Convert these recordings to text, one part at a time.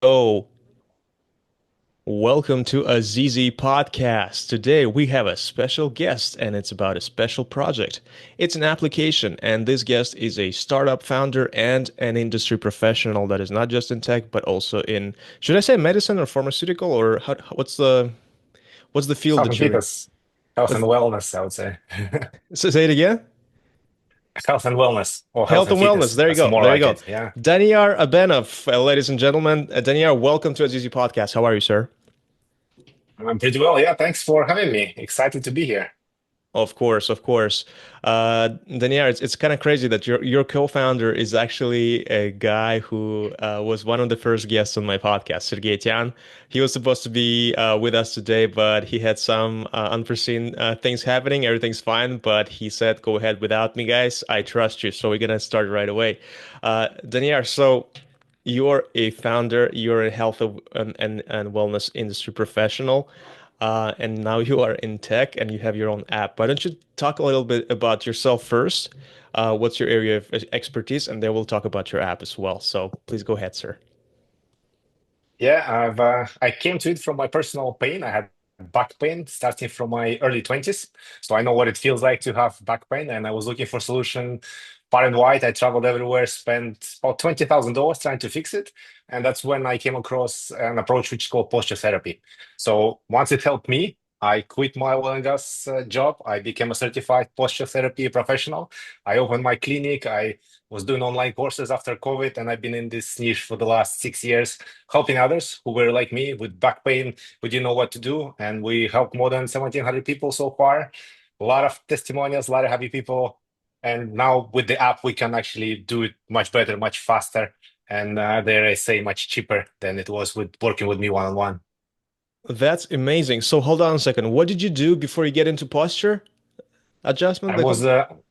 Oh, welcome to Azizi Podcast. Today we have a special guest and it's about a special project. It's an application, and this guest is a startup founder and an industry professional that is not just in tech but also in, should I say medicine or pharmaceutical, or what's the field Health that and you're in? fitness, health and What's, wellness, I would say. say it again? Health and wellness, or health Health and and wellness. fitness. There you That's go. more There you like go. it. Yeah. Daniyar Abenov, ladies and gentlemen. Daniyar, welcome to Azizi Podcast. How are you, sir? I'm pretty well. Yeah. Thanks for having me. Excited to be here. Of course, of course. Danielle, it's kind of crazy that your co-founder is actually a guy who was one of the first guests on my podcast, Sergey Tian. He was supposed to be with us today, but he had some unforeseen things happening. Everything's fine, but he said, "Go ahead without me, guys. I trust you." So we're gonna start right away. Danielle, so you're a founder, you're a health and wellness industry professional, and now you are in tech and you have your own app. Why don't you talk a little bit about yourself first? What's your area of expertise? And then we'll talk about your app as well. So please go ahead, sir. Yeah. I came to it from my personal pain. I had back pain starting from my early 20s. So I know what it feels like to have back pain. And I was looking for a solution far and wide. I traveled everywhere, spent about $20,000 trying to fix it. And that's when I came across an approach which is called posture therapy. So once it helped me, I quit my oil and gas job. I became a certified posture therapy professional. I opened my clinic. I was doing online courses after COVID, and I've been in this niche for the last 6 years, helping others who were like me with back pain, who didn't know what to do. And we helped more than 1,700 people so far. A lot of testimonials, a lot of happy people. And now with the app, we can actually do it much better, much faster, and dare I say, much cheaper than it was with working with me one on one. That's amazing. So hold on a second. What did you do before you get into posture adjustment? I Like was what?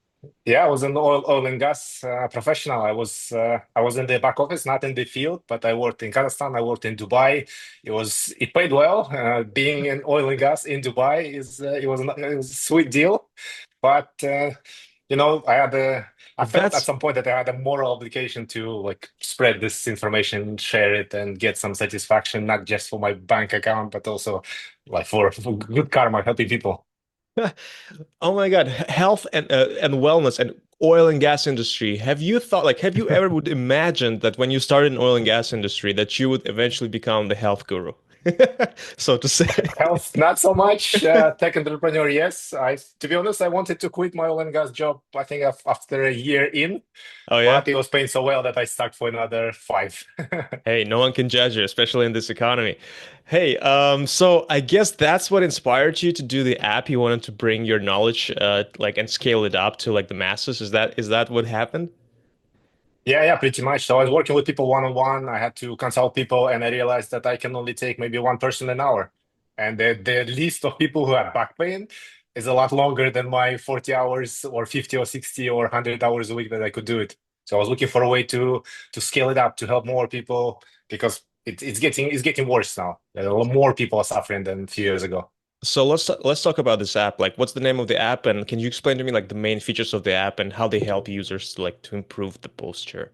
Yeah, I was an oil and gas professional. I was in the back office, not in the field, but I worked in Kazakhstan. I worked in Dubai. It paid well. Being in oil and gas in Dubai it was a sweet deal, but I had a I felt at That's some point that I had a moral obligation to like spread this information, share it, and get some satisfaction, not just for my bank account, but also like for good karma, helping people. oh my God, health and wellness and oil and gas industry. Have you thought, like, have you ever would imagine that when you started in oil and gas industry that you would eventually become the health guru, so to say? Health, not so much. Tech entrepreneur, yes. To be honest, I wanted to quit my oil and gas job. I think after a year in, Oh yeah. but it was paying so well that I stuck for another five. Hey, no one can judge you, especially in this economy. Hey, so I guess that's what inspired you to do the app. You wanted to bring your knowledge, like, and scale it up to like the masses. Is that what happened? Yeah, yeah, pretty much. So I was working with people one on one. I had to consult people, and I realized that I can only take maybe one person an hour. And the list of people who have back pain is a lot longer than my 40 hours or 50 or 60 or 100 hours a week that I could do it. So I was looking for a way to scale it up to help more people because it's getting worse now. A lot more people are suffering than a few years ago. So let's talk about this app. Like, what's the name of the app, and can you explain to me like the main features of the app and how they help users like to improve the posture?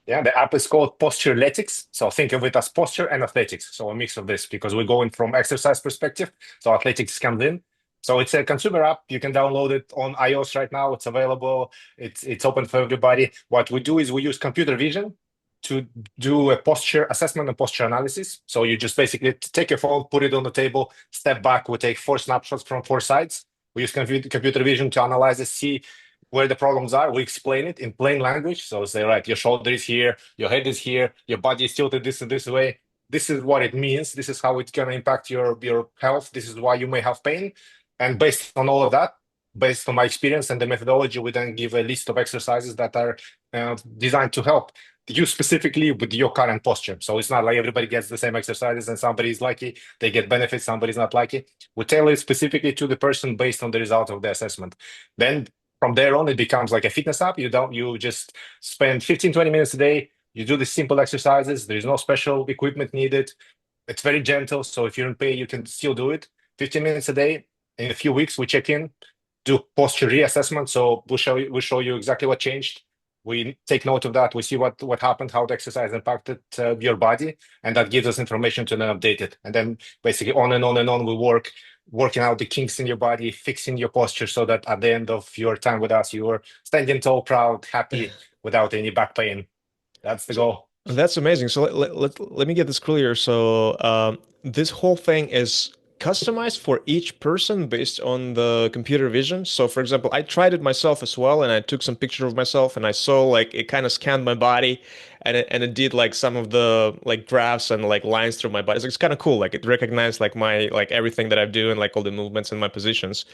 Yeah, the app is called Postureletics. So think of it as posture and athletics. So a mix of this because we're going from exercise perspective. So athletics comes in. So it's a consumer app. You can download it on iOS right now. It's available. It's open for everybody. What we do is we use computer vision to do a posture assessment and posture analysis. So you just basically take your phone, put it on the table, step back. We take four snapshots from four sides. We use computer vision to analyze it, see where the problems are. We explain it in plain language. So say, right, your shoulder is here, your head is here, your body is tilted this and this way. This is what it means. This is how it's going to impact your health. This is why you may have pain. And based on all of that, based on my experience and the methodology, we then give a list of exercises that are designed to help you specifically with your current posture. So it's not like everybody gets the same exercises and somebody is lucky, they get benefits, somebody's not lucky. We tailor it specifically to the person based on the result of the assessment. Then from there on, it becomes like a fitness app. You just spend 15, 20 minutes a day. You do the simple exercises. There is no special equipment needed. It's very gentle. So if you don't pay, you can still do it. 15 minutes a day. In a few weeks, we check in, do posture reassessment. So we'll show you exactly what changed. We take note of that. We see what happened, how the exercise impacted your body, and that gives us information to then update it. And then basically on and on and on, we working out the kinks in your body, fixing your posture, so that at the end of your time with us, you are standing tall, proud, happy, without any back pain. That's the So goal. that's amazing. So let me get this clear. So this whole thing is customized for each person based on the computer vision. So for example, I tried it myself as well, and I took some picture of myself, and I saw like it kind of scanned my body, and it did like some of the like graphs and like lines through my body. So it's kind of cool. Like it recognized like my like everything that I do and like all the movements and my positions.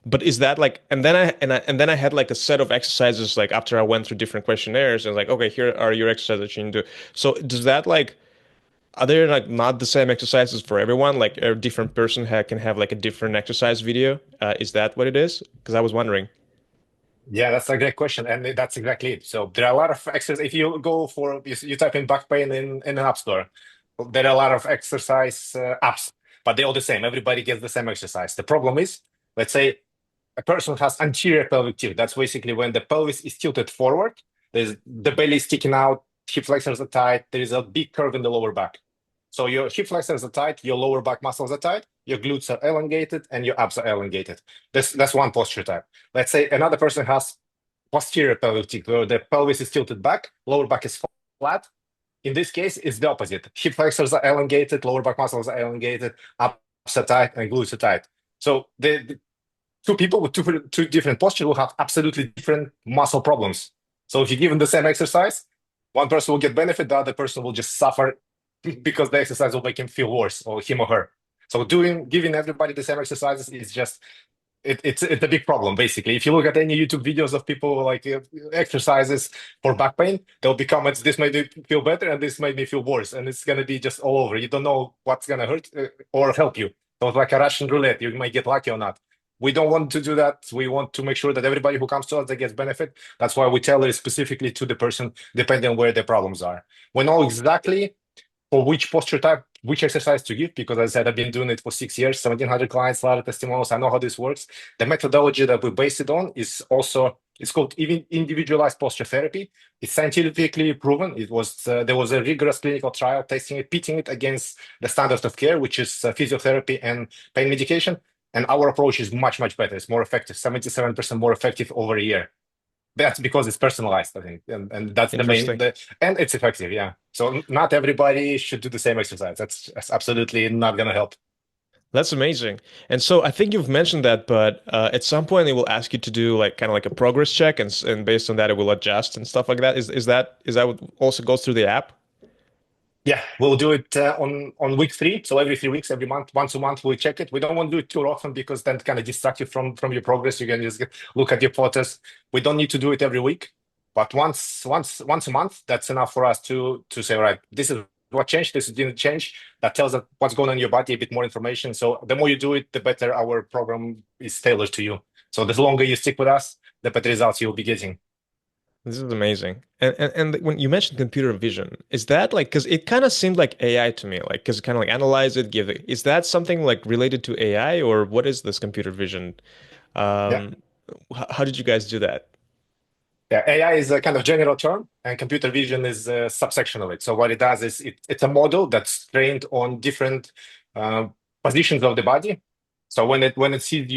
But is that like, and then I had like a set of exercises like after I went through different questionnaires and like, okay, here are your exercises that you can do. So does that like, are there like not the same exercises for everyone? Like a different person can have like a different exercise video. Is that what it is? Because I was wondering. Yeah, that's a great question, and that's exactly it. So there are a lot of exercises. If you go for you type in back pain in an app store, there are a lot of exercise apps, but they're all the same. Everybody gets the same exercise. The problem is, let's say a person has anterior pelvic tilt. That's basically when the pelvis is tilted forward. There's the belly is sticking out, hip flexors are tight. There is a big curve in the lower back. So your hip flexors are tight, your lower back muscles are tight, your glutes are elongated, and your abs are elongated. That's one posture type. Let's say another person has posterior pelvic tilt, where the pelvis is tilted back, lower back is flat. In this case, it's the opposite. Hip flexors are elongated, lower back muscles are elongated, abs are tight, and glutes are tight. So the two people with two different postures will have absolutely different muscle problems. So if you give them the same exercise, one person will get benefit, the other person will just suffer because the exercise will make him feel worse, or him or her. So giving everybody the same exercises is just it's a big problem. Basically, if you look at any YouTube videos of people like exercises for back pain, they'll be comments, this made me feel better and this made me feel worse, and it's gonna be just all over. You don't know what's gonna hurt or help you. So it's like a Russian roulette. You might get lucky or not. We don't want to do that. We want to make sure that everybody who comes to us, they gets benefit. That's why we tailor it specifically to the person, depending on where the problems are. We know exactly for which posture type, which exercise to give, because as I said, I've been doing it for 6 years, 1,700 clients, a lot of testimonials. I know how this works. The methodology that we base it on is also, it's called even individualized posture therapy. It's scientifically proven. There was a rigorous clinical trial testing it, pitting it against the standard of care, which is physiotherapy and pain medication. And our approach is much, much better. It's more effective, 77% more effective over a year. That's because it's personalized, I think, and that's the main. Interesting. And it's effective, yeah. So not everybody should do the same exercise. That's absolutely not gonna help. That's amazing. And so I think you've mentioned that, but at some point it will ask you to do like kind of like a progress check, and based on that it will adjust and stuff like that. Is that what also goes through the app? Yeah, we'll do it on week 3. So every 3 weeks, every month, once a month, we check it. We don't want to do it too often because then kind of distract you from your progress. You can just look at your photos. We don't need to do it every week, but once a month, that's enough for us to say, all right, this is what changed, this didn't change. That tells us what's going on in your body, a bit more information. So the more you do it, the better our program is tailored to you. So the longer you stick with us, the better results you'll be getting. This is amazing. And when you mentioned computer vision, is that like, because it kind of seemed like AI to me, like, because kind of like analyze it, give it, is that something like related to AI, or what is this computer vision? Yeah. Um, how did you guys do that? Yeah, AI is a kind of general term, and computer vision is a subsection of it. So what it does is it's a model that's trained on different uh, positions of the body. So when it sees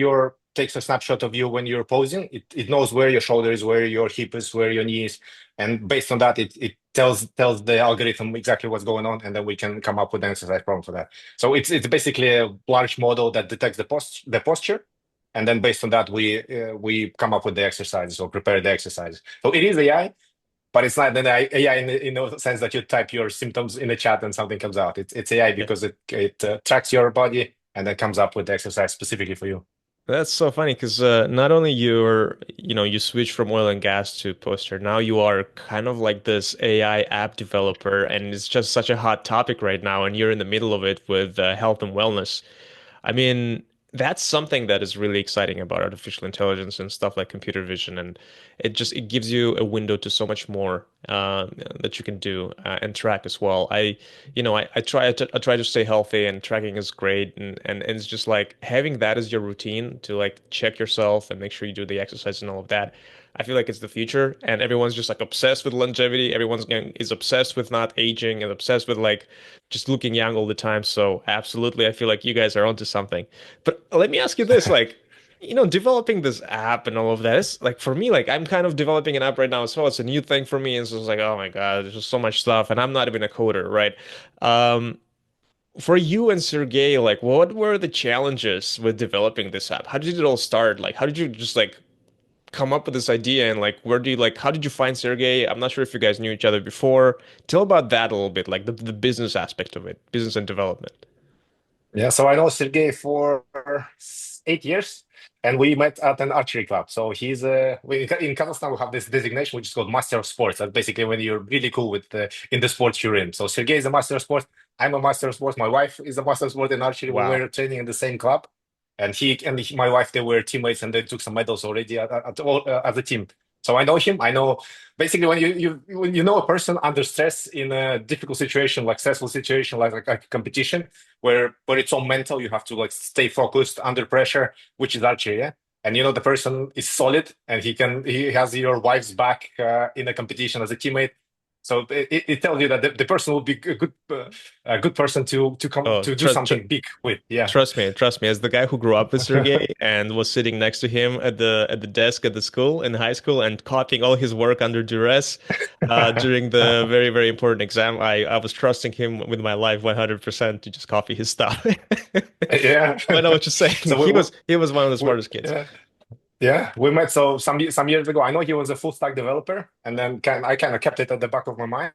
takes a snapshot of you when you're posing, it knows where your shoulder is, where your hip is, where your knee is, and based on that, it tells the algorithm exactly what's going on, and then we can come up with an exercise problem for that. So it's basically a large model that detects the posture, and then based on that we come up with the exercises or prepare the exercises. So it is AI, but it's not an AI in the sense that you type your symptoms in the chat and something comes out. It's AI Yeah. because it tracks your body and then comes up with the exercise specifically for you. That's so funny because not only you switch from oil and gas to poster, now you are kind of like this AI app developer, and it's just such a hot topic right now, and you're in the middle of it with health and wellness. I mean, that's something that is really exciting about artificial intelligence and stuff like computer vision, and it gives you a window to so much more that you can do and track as well. I try to stay healthy, and tracking is great, and it's just like having that as your routine to like check yourself and make sure you do the exercise and all of that. I feel like it's the future, and everyone's just like obsessed with longevity. Is obsessed with not aging and obsessed with like just looking young all the time. So absolutely, I feel like you guys are onto something. But let me ask you this, like, developing this app and all of that is like for me, like I'm kind of developing an app right now as well. It's a new thing for me. And so it's like, oh my God, there's just so much stuff, and I'm not even a coder, right? Um, for you and Sergey, like, what were the challenges with developing this app? How did it all start? Like, how did you just like come up with this idea and like how did you find Sergey? I'm not sure if you guys knew each other before. Tell about that a little bit, like the business aspect of it, business and development. Yeah, so I know Sergey for 8 years, and we met at an archery club. So in Kazakhstan we have this designation which is called Master of Sports. That's basically when you're really cool with in the sport you're in. So Sergey is a Master of Sports. I'm a Master of Sports. My wife is a Master of Sports in archery. We Wow. were training in the same club, and my wife, they were teammates, and they took some medals already as a team. So I know him. I know basically when you know a person under stress in a difficult situation, like stressful situation, like a competition where it's all mental. You have to like stay focused under pressure, which is archery, yeah. And the person is solid, and he has your wife's back in a competition as a teammate. So it tells you that the person will be a good person to come Oh, to do something big with. Yeah. trust me. As the guy who grew up with Sergey and was sitting next to him at the desk at the school in high school and copying all his work under duress during the very very important exam, I was trusting him with my life 100% to just copy his stuff. Yeah. I know what you're saying. So He was one of the we smartest kids. yeah. Yeah, we met so some years ago. I know he was a full stack developer, and then I kind of kept it at the back of my mind.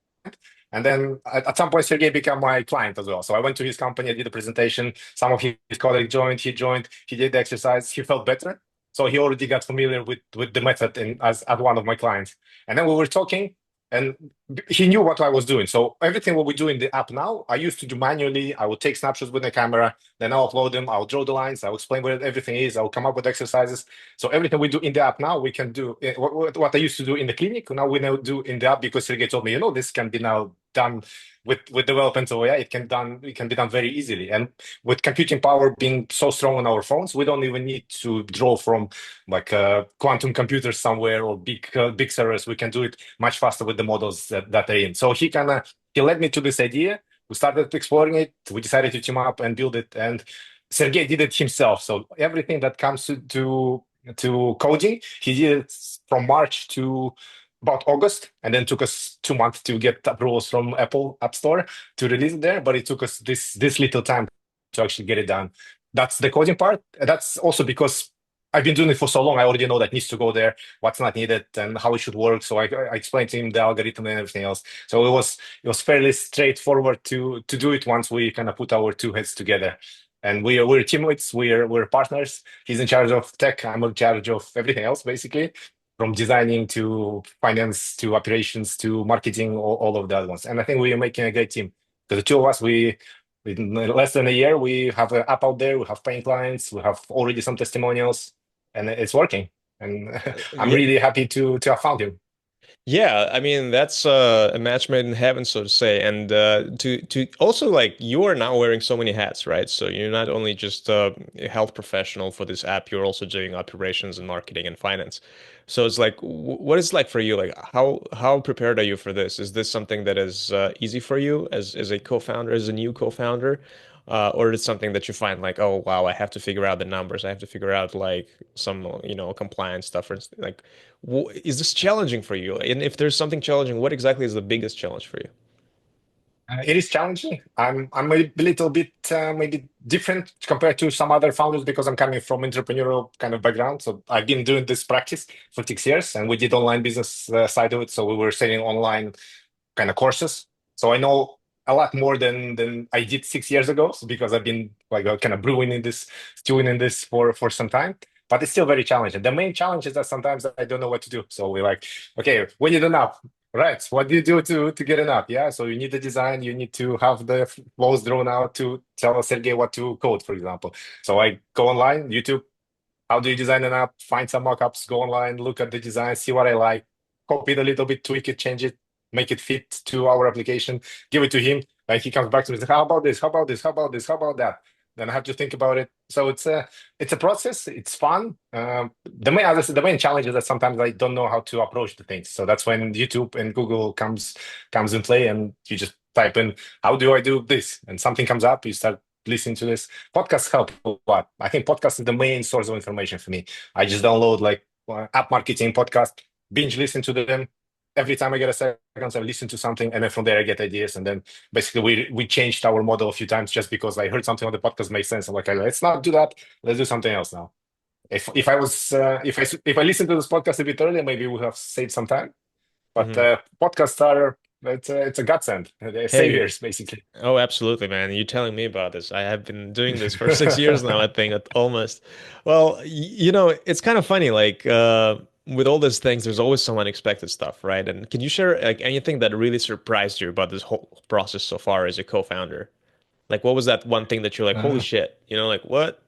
And then at some point, Sergey became my client as well. So I went to his company, I did a presentation. Some of his colleagues joined. He joined. He did the exercise. He felt better, so he already got familiar with the method as one of my clients. And then we were talking, and he knew what I was doing. So everything what we do in the app now, I used to do manually. I would take snapshots with the camera, then I'll upload them. I'll draw the lines. I'll explain where everything is. I'll come up with exercises. So everything we do in the app now, we can do what I used to do in the clinic. Now we now do in the app because Sergey told me, this can be now done with development. So yeah, it can be done very easily. And with computing power being so strong on our phones, we don't even need to draw from like quantum computers somewhere or big servers. We can do it much faster with the models that are in. So he led me to this idea. We started exploring it. We decided to team up and build it. And Sergey did it himself. So everything that comes to coding, he did it from March to about August, and then took us 2 months to get approvals from Apple App Store to release it there. But it took us this little time to actually get it done. That's the coding part. That's also because I've been doing it for so long. I already know that needs to go there, what's not needed, and how it should work. So I explained to him the algorithm and everything else. So it was fairly straightforward to do it once we kind of put our two heads together. And we're teammates. We're partners. He's in charge of tech. I'm in charge of everything else, basically, from designing to finance to operations to marketing, all of the other ones. And I think we are making a great team. Because the two of us, in less than a year, we have an app out there. We have paying clients. We have already some testimonials, and it's working. And I'm Yeah, really happy to have found him. yeah, I mean that's a match made in heaven, so to say. And to also like you are now wearing so many hats, right? So you're not only just a health professional for this app, you're also doing operations and marketing and finance. So it's like, what is it like for you? Like, how prepared are you for this? Is this something that is easy for you as a co-founder, as a new co-founder? Or is it something that you find like, oh wow, I have to figure out the numbers. I have to figure out like some, compliance stuff. For instance, like, is this challenging for you? And if there's something challenging, what exactly is the biggest challenge for you? It is challenging. I'm a little bit maybe different compared to some other founders because I'm coming from entrepreneurial kind of background. So I've been doing this practice for 6 years, and we did online business side of it. So we were selling online kind of courses. So I know a lot more than I did 6 years ago because I've been like kind of stewing in this for some time. But it's still very challenging. The main challenge is that sometimes I don't know what to do. So we're like, okay, we need an app. Right. What do you do to get an app? Yeah. So you need the design. You need to have the flows drawn out to tell Sergey what to code, for example. So I go online, YouTube. How do you design an app? Find some mockups, go online, look at the design, see what I like, copy it a little bit, tweak it, change it, make it fit to our application, give it to him. Like he comes back to me and says, how about this? How about this? How about this? How about that? then I have to think about it. So it's a process. It's fun. The main challenge is that sometimes I don't know how to approach the things. So that's when YouTube and Google comes in play, and you just type in how do I do this, and something comes up. You start listening to this. Podcasts help a lot. I think podcast is the main source of information for me. I just download like app marketing podcast, binge listen to them. Every time I get a second, I listen to something, and then from there I get ideas. And then basically we changed our model a few times just because I heard something on the podcast made sense. I'm like, let's not do that. Let's do something else now. If I was if I listened to this podcast a bit earlier, maybe we would have saved some time. But Hmm. podcasts are it's a godsend. They're Hey, saviors basically. oh, absolutely, man. You're telling me about this. I have been doing this for 6 years now, I think, almost. Well, it's kind of funny, like with all these things, there's always some unexpected stuff, right? And can you share like anything that really surprised you about this whole process so far as a co-founder? Like, what was that one thing that you're like, holy Uh, shit, like what?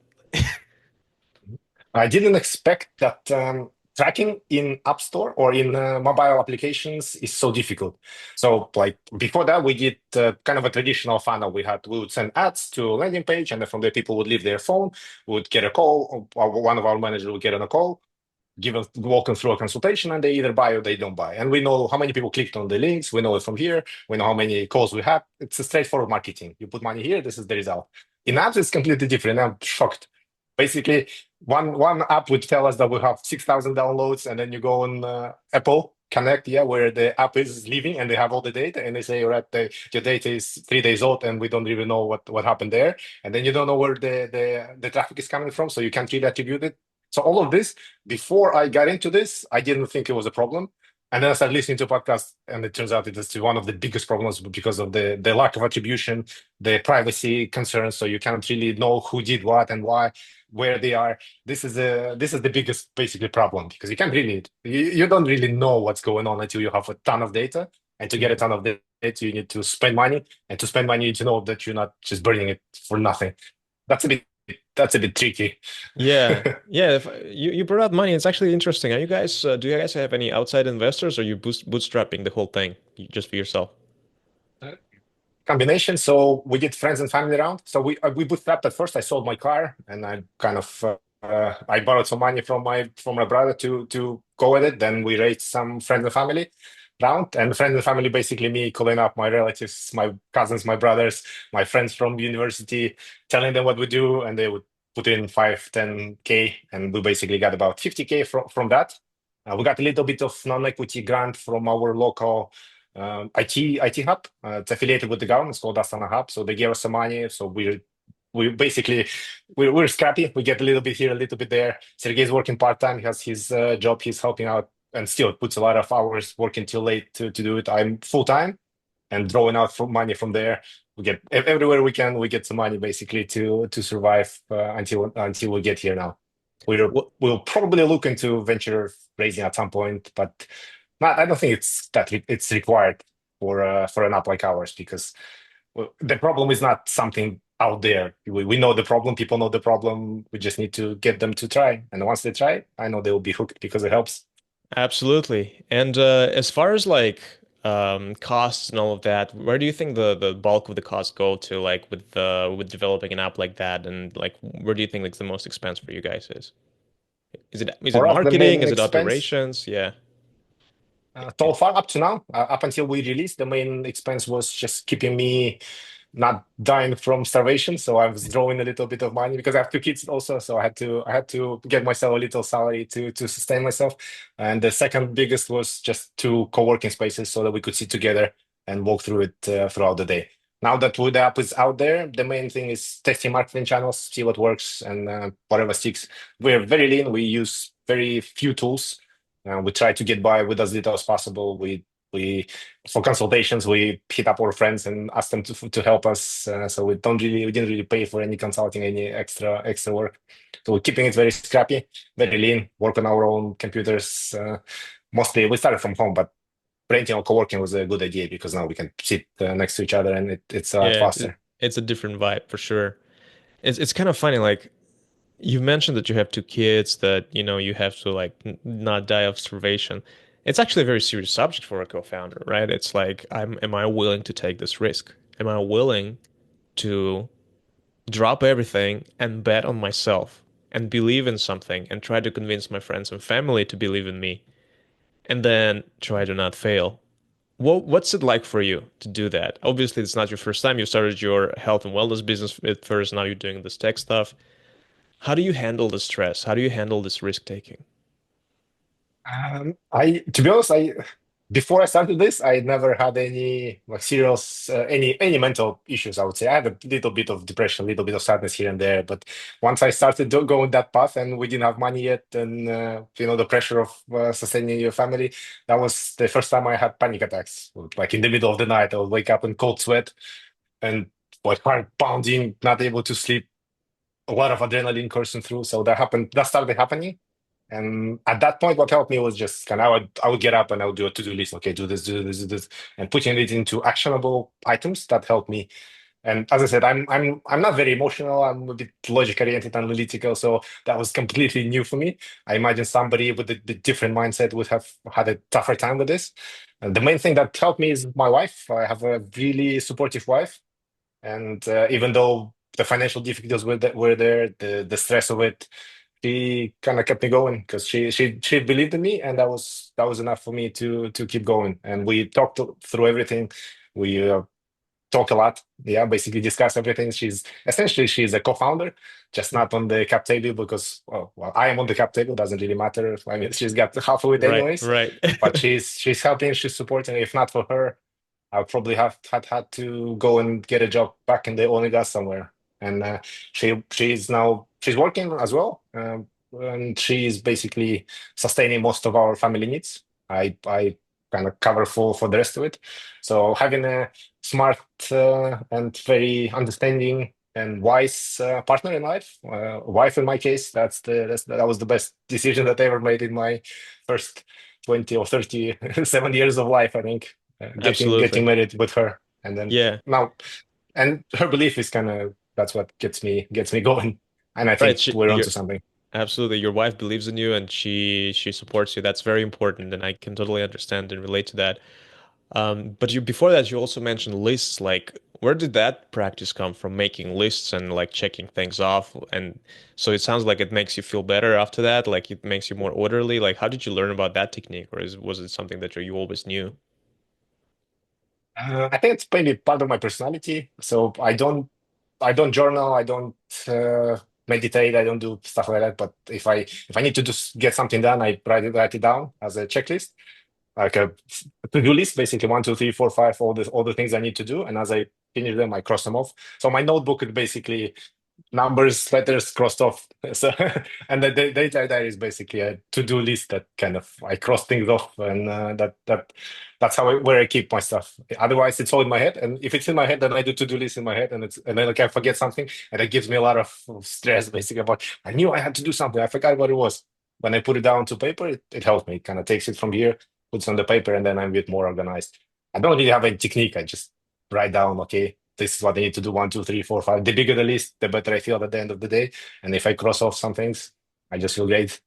I didn't expect that tracking in App Store or in mobile applications is so difficult. So, like before that, we did kind of a traditional funnel. We would send ads to a landing page, and then from there, people would leave their phone, would get a call, or one of our managers would get on a call, walk them through a consultation, and they either buy or they don't buy. And we know how many people clicked on the links. We know it from here. We know how many calls we have. It's a straightforward marketing. You put money here, this is the result. In apps, it's completely different. I'm shocked. Basically, one app would tell us that we have 6,000 downloads, and then you go on Apple Connect, yeah, where the app is living and they have all the data, and they say, all right, your data is 3 days old, and we don't even know what happened there, and then you don't know where the traffic is coming from, so you can't really attribute it. So all of this, before I got into this, I didn't think it was a problem. And then I started listening to podcasts, and it turns out it is one of the biggest problems because of the lack of attribution, the privacy concerns. So you cannot really know who did what and why, where they are. This is the biggest basically problem because you can't really you don't really know what's going on until you have a ton of data. And to get a Mhm. ton of data, you need to spend money, and to spend money, you need to know that you're not just burning it for nothing. That's a bit that's a bit tricky. Yeah, yeah. If you brought up money, it's actually interesting. Are you guys do you guys have any outside investors, or are you bootstrapping the whole thing just for yourself? Combination. So we did friends and family round. So we bootstrapped at first. I sold my car, and I kind of I borrowed some money from my brother to go with it. Then we raised some friends and family round, and friends and family basically me calling up my relatives, my cousins, my brothers, my friends from university, telling them what we do, and they would put in 5, 10K, and we basically got about 50K from that. We got a little bit of non-equity grant from our local IT hub. It's affiliated with the government. It's called Astana Hub. So they gave us some money. So we basically we're scrappy. We get a little bit here, a little bit there. Sergey's working part time. He has his job. He's helping out, and still puts a lot of hours working till late to do it. I'm full time and drawing out money from there. We get everywhere we can. We get some money basically to survive until we get here now. We'll probably look into venture raising at some point, but not. I don't think it's required for an app like ours because the problem is not something out there. We know the problem. People know the problem. We just need to get them to try, and once they try, I know they will be hooked because it helps. Absolutely. And as far as like costs and all of that, where do you think the bulk of the costs go to, like with developing an app like that, and like where do you think like the most expense for you guys is? Is it For us, the marketing? main Is it expense operations? Yeah. so far up to now, up until we released, the main expense was just keeping me not dying from starvation. So I was drawing a little bit of money because I have two kids also. So I had to get myself a little salary to sustain myself. And the second biggest was just two co-working spaces so that we could sit together and walk through it throughout the day. Now that the app is out there, the main thing is testing marketing channels, see what works and whatever sticks. We're very lean. We use very few tools. We try to get by with as little as possible. We for consultations we hit up our friends and ask them to help us. So we didn't really pay for any consulting, any extra work. So we're keeping it very scrappy, very lean. Work on our own computers. Mostly we started from home, but renting or co-working was a good idea because now we can sit next to each other and it's a lot Yeah, faster. it's a different vibe for sure. It's kind of funny, like you mentioned that you have two kids, that you have to like not die of starvation. It's actually a very serious subject for a co-founder, right? It's like, am I willing to take this risk? Am I willing to drop everything and bet on myself and believe in something and try to convince my friends and family to believe in me and then try to not fail. What's it like for you to do that? Obviously, it's not your first time. You started your health and wellness business at first. Now you're doing this tech stuff. How do you handle the stress? How do you handle this risk taking? To be honest, I before I started this, I never had any like serious any mental issues. I would say I had a little bit of depression, a little bit of sadness here and there. But once I started going that path, and we didn't have money yet, and the pressure of sustaining your family, that was the first time I had panic attacks. Like in the middle of the night, I would wake up in cold sweat and like heart pounding, not able to sleep, a lot of adrenaline coursing through. So that happened. That started happening. And at that point, what helped me was just kind of I would get up and I would do a to-do list. Okay, do this, do this, do this, and putting it into actionable items that helped me. And as I said, I'm not very emotional. I'm a bit logic oriented, analytical. So that was completely new for me. I imagine somebody with a different mindset would have had a tougher time with this. And the main thing that helped me is my wife. I have a really supportive wife, and even though the financial difficulties were there, the stress of it, she kind of kept me going because she believed in me, and that was enough for me to keep going. And we talked through everything. We talk a lot. Yeah, basically discuss everything. She's a co-founder, just not on the cap table because well, I am on the cap table. Doesn't really matter. I mean, she's got half of it Right, anyways. right. But she's helping. She's supporting. If not for her, I would probably have had to go and get a job back in the oil and gas somewhere. And she's working as well, and she's basically sustaining most of our family needs. I kind of cover for the rest of it. So having a smart and very understanding and wise partner in life, wife in my case, that was the best decision that I ever made in my first 20 or 37 years of life, I think getting Absolutely. married with her, and then Yeah. now, and her belief is kind of that's what gets me going, and I Right. think we're onto something. Absolutely. Your wife believes in you and she supports you. That's very important, and I can totally understand and relate to that. But you before that you also mentioned lists. Like, where did that practice come from? Making lists and like checking things off. And so it sounds like it makes you feel better after that. Like it makes you more orderly. Like, how did you learn about that technique, or was it something that you always knew? I think it's maybe part of my personality. So I don't journal, I don't meditate, I don't do stuff like that. But if I need to just get something done, I write it down as a checklist, like a to-do list, basically 1, 2, 3, 4, 5, all the things I need to do. And as I finish them, I cross them off. So my notebook is basically numbers, letters crossed off. So, and the data diary is basically a to-do list that kind of I cross things off, and that's where I keep my stuff. Otherwise, it's all in my head, and if it's in my head, then I do to-do list in my head, and then I can forget something, and it gives me a lot of stress, basically about I knew I had to do something, I forgot what it was. When I put it down to paper, it helps me. It kind of takes it from here, puts on the paper, and then I'm a bit more organized. I don't really have a technique. I just write down, okay, this is what I need to do 1, 2, 3, 4, 5. The bigger the list, the better I feel at the end of the day. And if I cross off some things, I just feel great.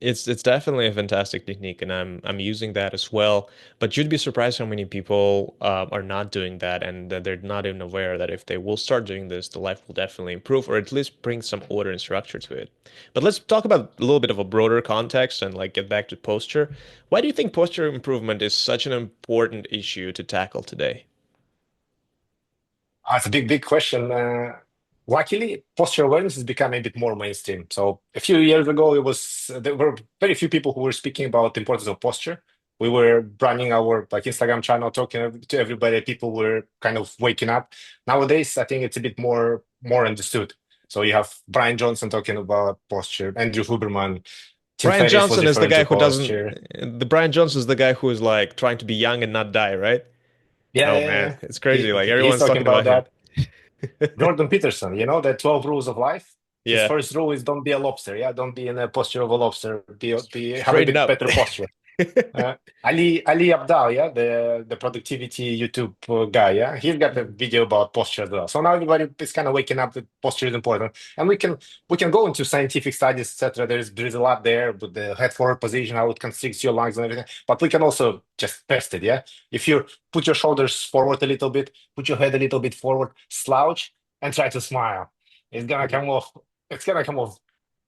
It's definitely a fantastic technique, and I'm using that as well. But you'd be surprised how many people are not doing that, and that they're not even aware that if they will start doing this, the life will definitely improve, or at least bring some order and structure to it. But let's talk about a little bit of a broader context and like get back to posture. Why do you think posture improvement is such an important issue to tackle today? It's a big, big question. Luckily, posture awareness has become a bit more mainstream. So a few years ago, there were very few people who were speaking about the importance of posture. We were running our like Instagram channel, talking to everybody. People were kind of waking up. Nowadays, I think it's a bit more understood. So you have Brian Johnson talking about posture, Andrew Huberman, Tim Brian Ferriss was Johnson is the referring guy to who doesn't. posture. The Brian Johnson is the guy who is like trying to be young and not die, right? Yeah, Oh yeah, man, yeah. it's crazy. Like He's everyone's talking talking about about him. that. Jordan Peterson, the 12 rules of life. His Yeah, first rule is don't be a lobster. Yeah, don't be in a posture of a lobster. Have a straighten bit up. better posture. Ali Abdal, yeah, the productivity YouTube guy, yeah, he's got a video about posture as well. So now everybody is kind of waking up that posture is important, and we can go into scientific studies, etc. There is a lot there with the head forward position, how it constricts your lungs and everything. But we can also just test it, yeah. If you put your shoulders forward a little bit, put your head a little bit forward, slouch. and try to smile. It's gonna Mhm. come off. It's gonna come off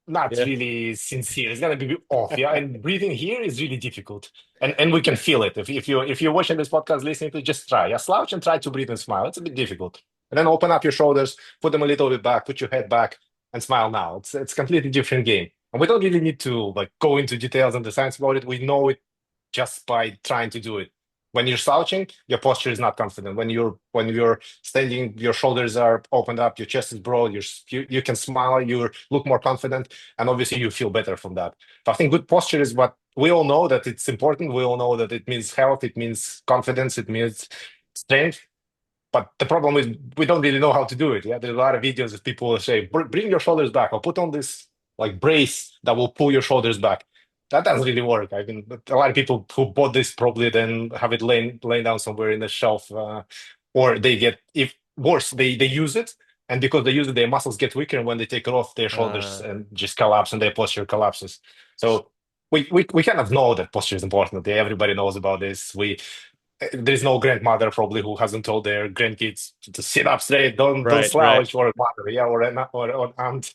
not Yeah. really sincere. It's gonna be off. Yeah, and breathing here is really difficult, and we can feel it. If you're watching this podcast, listening to, just try. Yeah, slouch and try to breathe and smile. It's a bit difficult. And then open up your shoulders, put them a little bit back, put your head back, and smile. Now it's completely different game, and we don't really need to like go into details and the science about it. We know it just by trying to do it. When you're slouching, your posture is not confident. When you're standing, your shoulders are opened up, your chest is broad, you can smile, you look more confident, and obviously you feel better from that. So I think good posture is what we all know that it's important. We all know that it means health, it means confidence, it means strength. But the problem is we don't really know how to do it. Yeah, there's a lot of videos that people will say, Bring your shoulders back," or put on this like brace that will pull your shoulders back." That doesn't really work. I mean, a lot of people who bought this probably then have it laying down somewhere in the shelf, or they get if worse, they use it, and because they use it, their muscles get weaker, and when they take it off, their shoulders Uh, and just collapse, and their posture collapses. So we kind of know that posture is important. Everybody knows about this. There's no grandmother probably who hasn't told their grandkids to sit up straight, don't right, right. slouch, or a mother, yeah, or an aunt.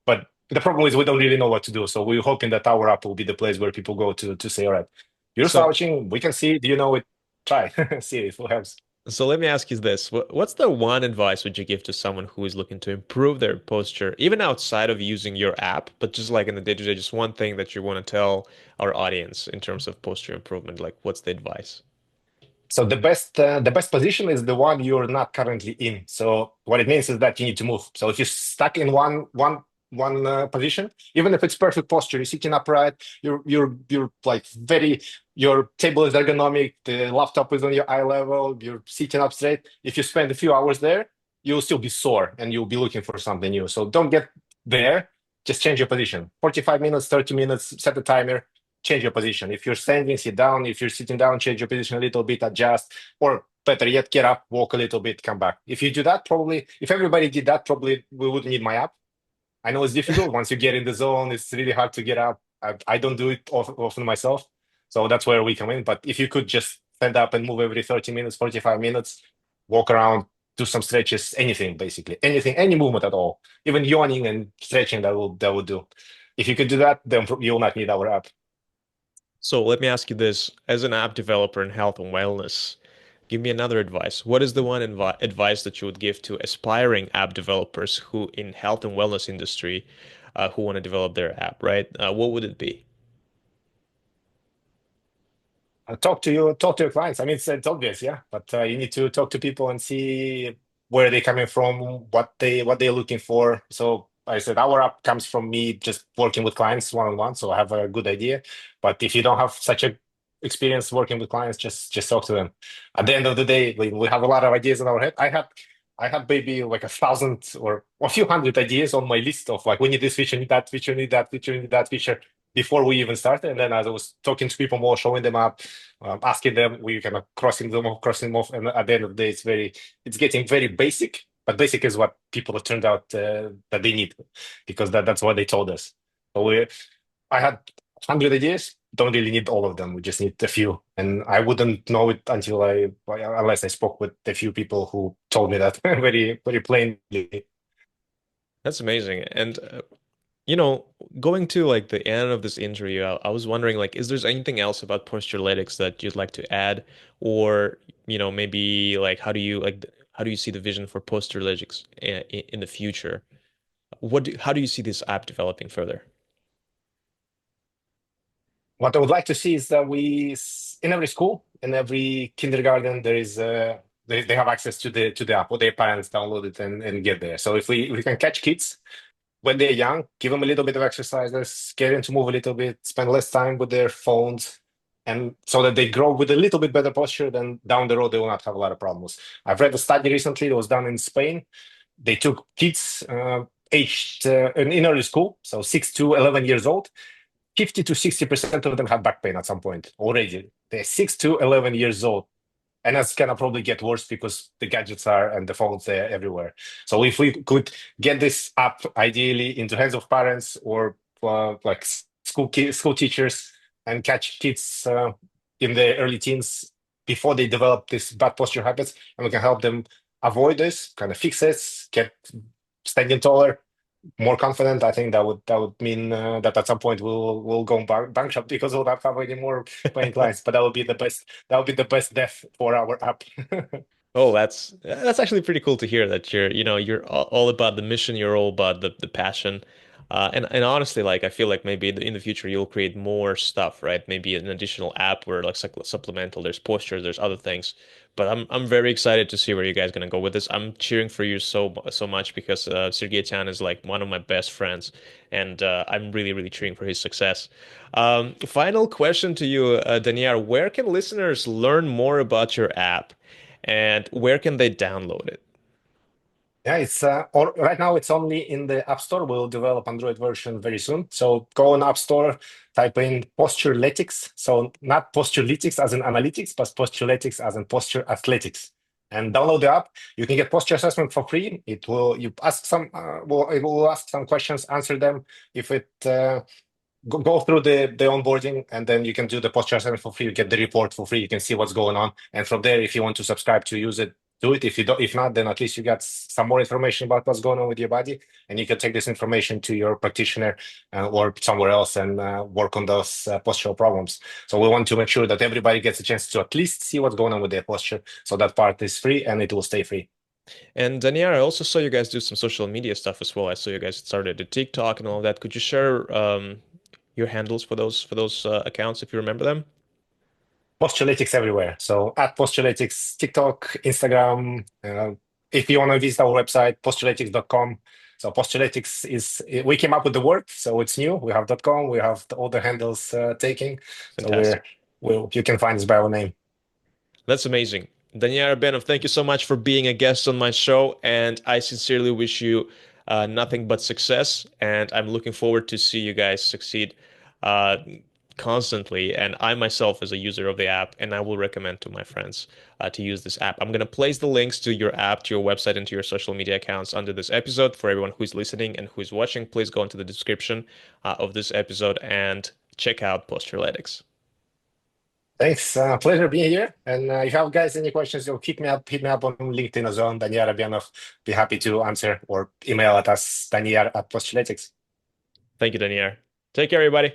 But the problem is we don't really know what to do. So we're hoping that our app will be the place where people go to say, all right, you're So slouching, we can see, do you know it? Try, see if it helps. So let me ask you this. What's the one advice would you give to someone who is looking to improve their posture, even outside of using your app, but just like in the day-to-day, just one thing that you want to tell our audience in terms of posture improvement? Like, what's the advice? So the best position is the one you're not currently in. So what it means is that you need to move. So if you're stuck in one position, even if it's perfect posture, you're sitting upright, you're like very your table is ergonomic, the laptop is on your eye level, you're sitting up straight. If you spend a few hours there, you'll still be sore and you'll be looking for something new. So don't get there. Just change your position. 45 minutes, 30 minutes, set a timer, change your position. If you're standing, sit down. If you're sitting down, change your position a little bit, adjust, or better yet, get up, walk a little bit, come back. If you do that, probably, if everybody did that, probably we wouldn't need my app. I know it's difficult. Once you get in the zone, it's really hard to get up. I don't do it often myself. So that's where we come in. But if you could just stand up and move every 30 minutes, 45 minutes, walk around, do some stretches, anything, basically, anything, any movement at all, even yawning and stretching, that will do. If you could do that, then you'll not need our app. So let me ask you this. As an app developer in health and wellness, give me another advice. What is the one advice that you would give to aspiring app developers who in health and wellness industry, who want to develop their app, right? What would it be? Talk to your clients. I mean, it's obvious, yeah, but you need to talk to people and see where they're coming from, what they're looking for. So I said our app comes from me just working with clients one on one, so I have a good idea. But if you don't have such a experience working with clients, just talk to them. At the end of the day, we have a lot of ideas in our head. I had maybe like 1,000 or a few hundred ideas on my list of like we need this feature, need that feature, need that feature, need that feature before we even started. And then as I was talking to people more, showing them up, asking them, we kind of crossing them off. And at the end of the day, it's getting very basic. But basic is what people have turned out that they need, because that's what they told us. So I had 100 ideas. Don't really need all of them. We just need a few, and I wouldn't know it unless I spoke with a few people who told me that very very plainly. That's amazing. And you know, going to like the end of this interview, I was wondering like, is there anything else about Postureletics that you'd like to add, or maybe like how do you see the vision for Postureletics in the future? How do you see this app developing further? What I would like to see is that in every school, in every kindergarten, there is they have access to the app, or their parents download it and get there. So if we can catch kids when they're young, give them a little bit of exercises, get them to move a little bit, spend less time with their phones, and so that they grow with a little bit better posture, then down the road they will not have a lot of problems. I've read a study recently that was done in Spain. They took kids aged in early school, so 6 to 11 years old. 50 to 60% of them have back pain at some point already. They're 6 to 11 years old. And that's gonna probably get worse because the gadgets are and the phones are everywhere. So if we could get this app ideally into hands of parents or like school teachers, and catch kids in their early teens before they develop these bad posture habits, and we can help them avoid this, kind of fix this, get standing taller, more confident. I think that would mean that at some point we'll go bankrupt because we'll not have any more paying clients. But that would be the best. That would be the best death for our app. Oh, that's actually pretty cool to hear that you're all about the mission, you're all about the passion. And honestly, like I feel like maybe in the future you'll create more stuff, right? Maybe an additional app where like supplemental, there's postures, there's other things. But I'm very excited to see where you guys gonna go with this. I'm cheering for you so much because Sergey Tan is like one of my best friends, and I'm really cheering for his success. Final question to you, Daniyar, where can listeners learn more about your app? And where can they download it? Yeah, it's right now it's only in the App Store. We'll develop Android version very soon. So go on App Store, type in Postureletics. So not Postureletics as in analytics, but Postureletics as in posture athletics. And download the app. You can get posture assessment for free. It will you ask some it will ask some questions, answer them. If it go through the onboarding, and then you can do the posture assessment for free. You get the report for free. You can see what's going on, and from there, if you want to subscribe to use it, do it. If you don't, if not, then at least you got some more information about what's going on with your body, and you can take this information to your practitioner or somewhere else and work on those postural problems. So we want to make sure that everybody gets a chance to at least see what's going on with their posture. So that part is free, and it will stay free. And Danielle, I also saw you guys do some social media stuff as well. I saw you guys started the TikTok and all that. Could you share your handles for those accounts if you remember them? Postureletics everywhere. So at Postureletics, TikTok, Instagram. If you want to visit our website, postureletics.com. So Postureletics is, we came up with the word, so it's new. We have .com, we have all the handles taking. So Fantastic. you can find us by our name. That's amazing. Daniyar Abenov, thank you so much for being a guest on my show, and I sincerely wish you nothing but success. And I'm looking forward to see you guys succeed uh, constantly. And I myself is a user of the app, and I will recommend to my friends to use this app. I'm gonna place the links to your app, to your website, and to your social media accounts under this episode for everyone who's listening and who's watching. Please go into the description of this episode and check out Postureletics. Thanks. Pleasure being here. And if you have guys any questions, you'll hit me up on LinkedIn as well, Daniyar Abenov. Be happy to answer, or email at us, Daniyar at Postureletics. Thank you, Daniyar. Take care, everybody.